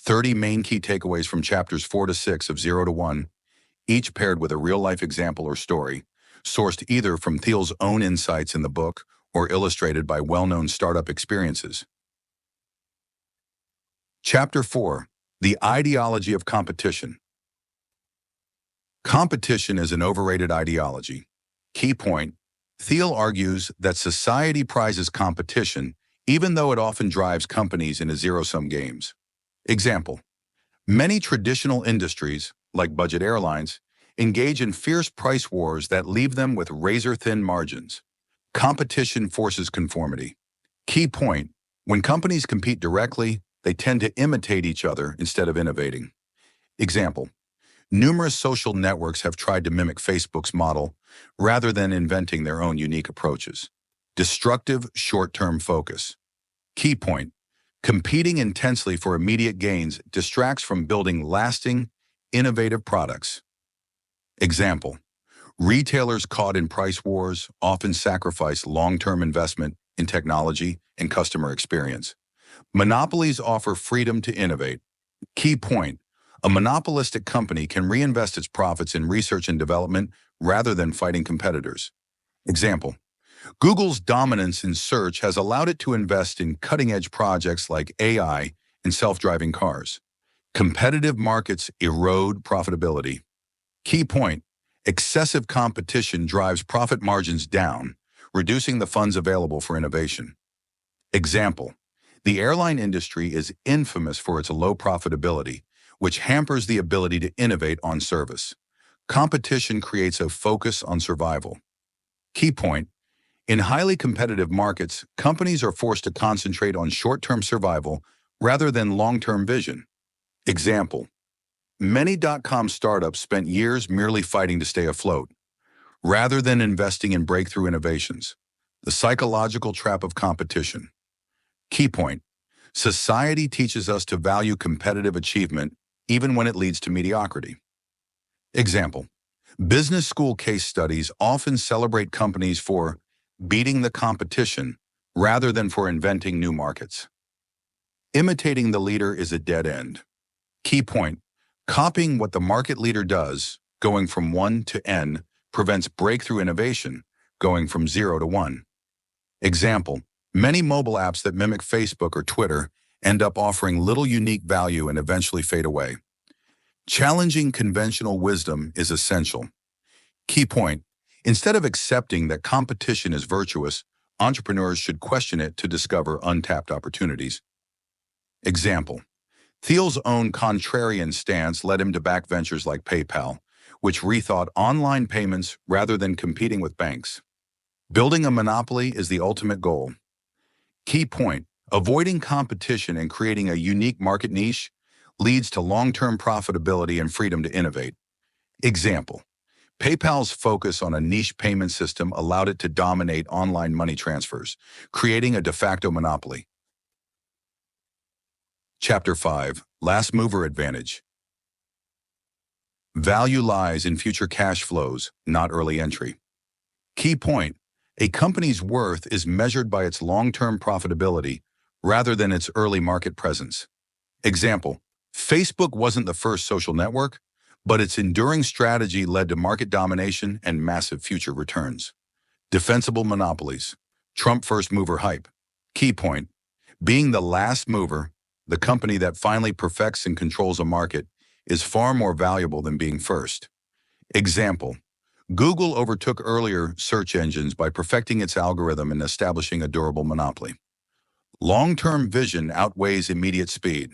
30 main key takeaways from chapters 4 to 6 of 0 to 1, each paired with a real-life example or story, sourced either from Thiel's own insights in the book or illustrated by well-known startup experiences. Chapter 4. The Ideology of Competition. Competition is an overrated ideology. Key point: Thiel argues that society prizes competition even though it often drives companies into zero-sum games. Example: many traditional industries, like budget airlines, engage in fierce price wars that leave them with razor-thin margins. Competition forces conformity. Key point: when companies compete directly, they tend to imitate each other instead of innovating. Example: numerous social networks have tried to mimic Facebook's model rather than inventing their own unique approaches. Destructive short-term focus. Key point: competing intensely for immediate gains distracts from building lasting, innovative products. Example: retailers caught in price wars often sacrifice long-term investment in technology and customer experience. Monopolies offer freedom to innovate. Key point: a monopolistic company can reinvest its profits in research and development rather than fighting competitors. Example: Google's dominance in search has allowed it to invest in cutting-edge projects like AI and self-driving cars. Competitive markets erode profitability. Key point: excessive competition drives profit margins down, reducing the funds available for innovation. Example: the airline industry is infamous for its low profitability, which hampers the ability to innovate on service. Competition creates a focus on survival. Key point: in highly competitive markets, companies are forced to concentrate on short-term survival rather than long-term vision. Example: many dot-com startups spent years merely fighting to stay afloat, rather than investing in breakthrough innovations. The psychological trap of competition. Key point: society teaches us to value competitive achievement even when it leads to mediocrity. Example: business school case studies often celebrate companies for beating the competition rather than for inventing new markets. Imitating the leader is a dead end. Key point: copying what the market leader does, going from 1 to N, prevents breakthrough innovation, going from 0 to 1. Example: many mobile apps that mimic Facebook or Twitter end up offering little unique value and eventually fade away. Challenging conventional wisdom is essential. Key point: instead of accepting that competition is virtuous, entrepreneurs should question it to discover untapped opportunities. Example: Thiel's own contrarian stance led him to back ventures like PayPal, which rethought online payments rather than competing with banks. Building a monopoly is the ultimate goal. Key point: avoiding competition and creating a unique market niche leads to long-term profitability and freedom to innovate. Example: PayPal's focus on a niche payment system allowed it to dominate online money transfers, creating a de facto monopoly. Chapter 5. Last Mover Advantage. Value lies in future cash flows, not early entry. Key point: a company's worth is measured by its long-term profitability rather than its early market presence. Example: Facebook wasn't the first social network, but its enduring strategy led to market domination and massive future returns. Defensible monopolies. Trump first mover hype. Key point: being the last mover, the company that finally perfects and controls a market, is far more valuable than being first. Example: Google overtook earlier search engines by perfecting its algorithm and establishing a durable monopoly. Long-term vision outweighs immediate speed.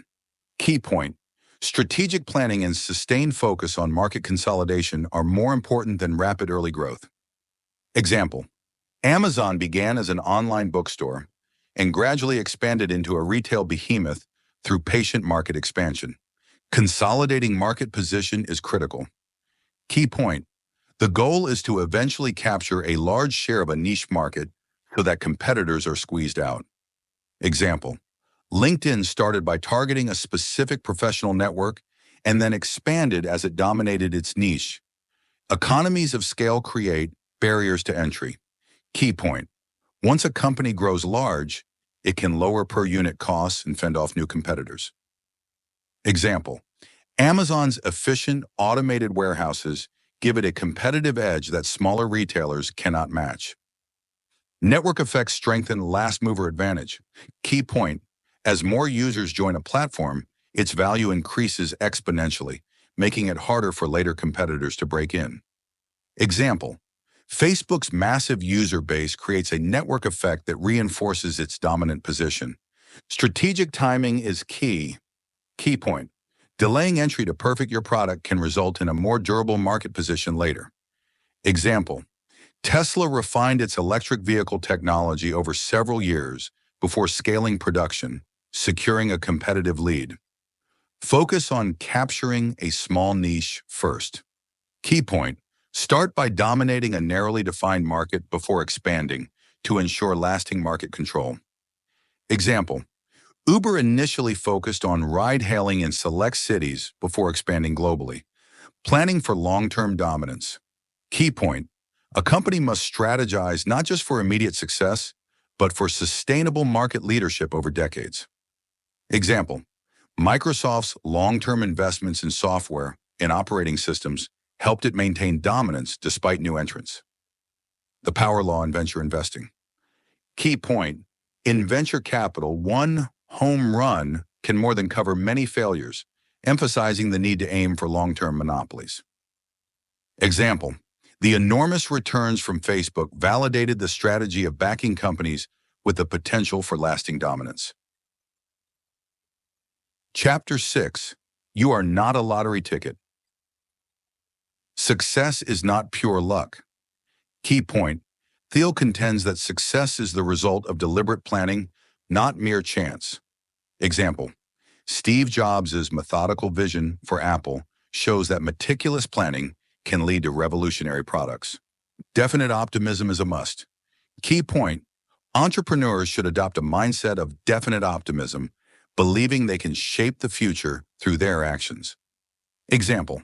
Key point: strategic planning and sustained focus on market consolidation are more important than rapid early growth. Example: Amazon began as an online bookstore and gradually expanded into a retail behemoth through patient market expansion. Consolidating market position is critical. Key point: the goal is to eventually capture a large share of a niche market so that competitors are squeezed out. Example: LinkedIn started by targeting a specific professional network and then expanded as it dominated its niche. Economies of scale create barriers to entry. Key point: once a company grows large, it can lower per unit costs and fend off new competitors. Example, Amazon's efficient automated warehouses give it a competitive edge that smaller retailers cannot match. Network effects strengthen last mover advantage. Key point, as more users join a platform, its value increases exponentially, making it harder for later competitors to break in. Example, Facebook's massive user base creates a network effect that reinforces its dominant position. Strategic timing is key. Key point, delaying entry to perfect your product can result in a more durable market position later. Example, Tesla refined its electric vehicle technology over several years before scaling production, securing a competitive lead. Focus on capturing a small niche first. Key point, start by dominating a narrowly defined market before expanding to ensure lasting market control. Example, Uber initially focused on ride-hailing in select cities before expanding globally, planning for long-term dominance. Key point, a company must strategize not just for immediate success, but for sustainable market leadership over decades. Example, Microsoft's long-term investments in software and operating systems helped it maintain dominance despite new entrants. The power law in venture investing. Key point, in venture capital, one home run can more than cover many failures, emphasizing the need to aim for long-term monopolies. Example, the enormous returns from Facebook validated the strategy of backing companies with the potential for lasting dominance. Chapter 6. You are not a lottery ticket. Success is not pure luck. Key point, Thiel contends that success is the result of deliberate planning, not mere chance. Example, Steve Jobs' methodical vision for Apple shows that meticulous planning can lead to revolutionary products. Definite optimism is a must. Key point, entrepreneurs should adopt a mindset of definite optimism, believing they can shape the future through their actions. Example,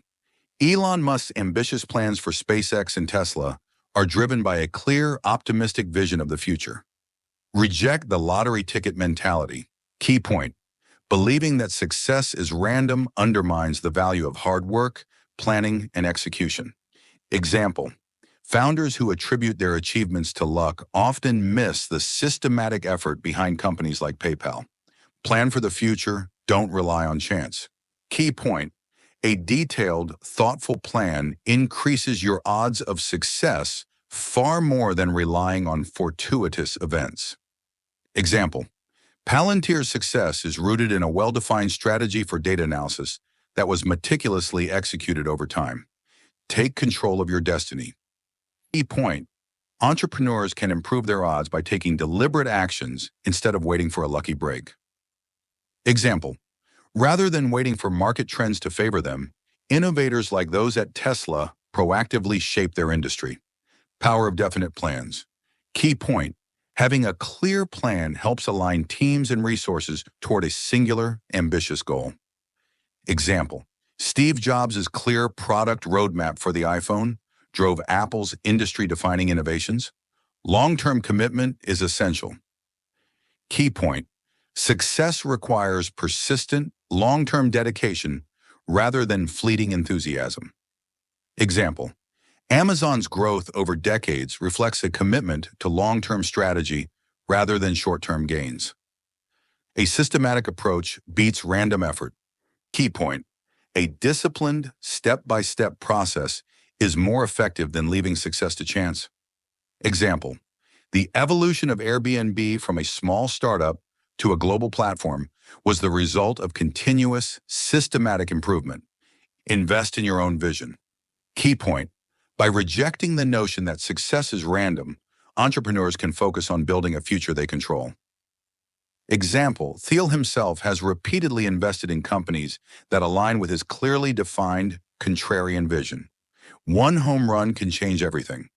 Elon Musk's ambitious plans for SpaceX and Tesla are driven by a clear, optimistic vision of the future. Reject the lottery ticket mentality. Key point, believing that success is random undermines the value of hard work, planning, and execution. Example, founders who attribute their achievements to luck often miss the systematic effort behind companies like PayPal. Plan for the future, don't rely on chance. Key point, a detailed, thoughtful plan increases your odds of success far more than relying on fortuitous events. Example, Palantir's success is rooted in a well-defined strategy for data analysis that was meticulously executed over time. Take control of your destiny. Key point, entrepreneurs can improve their odds by taking deliberate actions instead of waiting for a lucky break. Example, rather than waiting for market trends to favor them, innovators like those at Tesla proactively shape their industry. Power of definite plans. Key point, having a clear plan helps align teams and resources toward a singular, ambitious goal. Example, Steve Jobs' clear product roadmap for the iPhone drove Apple's industry-defining innovations. Long-term commitment is essential. Key point, success requires persistent, long-term dedication rather than fleeting enthusiasm. Example, Amazon's growth over decades reflects a commitment to long-term strategy rather than short-term gains. A systematic approach beats random effort. Key point, a disciplined, step-by-step process is more effective than leaving success to chance. Example, the evolution of Airbnb from a small startup to a global platform was the result of continuous, systematic improvement. Invest in your own vision. Key point, by rejecting the notion that success is random, entrepreneurs can focus on building a future they control. Example, Thiel himself has repeatedly invested in companies that align with his clearly defined, contrarian vision. One home run can change everything.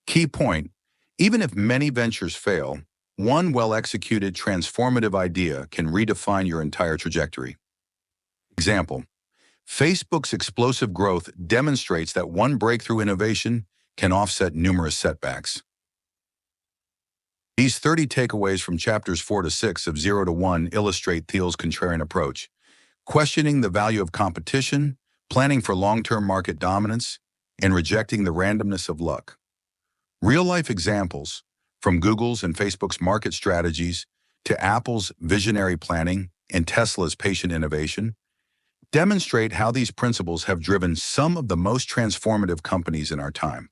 Key point, even if many ventures fail, one well-executed, transformative idea can redefine your entire trajectory. Example, Facebook's explosive growth demonstrates that one breakthrough innovation can offset numerous setbacks. These 30 takeaways from chapters 4 to 6 of 0 to 1 illustrate Thiel's contrarian approach. questioning the value of competition, planning for long-term market dominance, and rejecting the randomness of luck. Real-life examples, from Google's and Facebook's market strategies to Apple's visionary planning and Tesla's patient innovation, demonstrate how these principles have driven some of the most transformative companies in our time.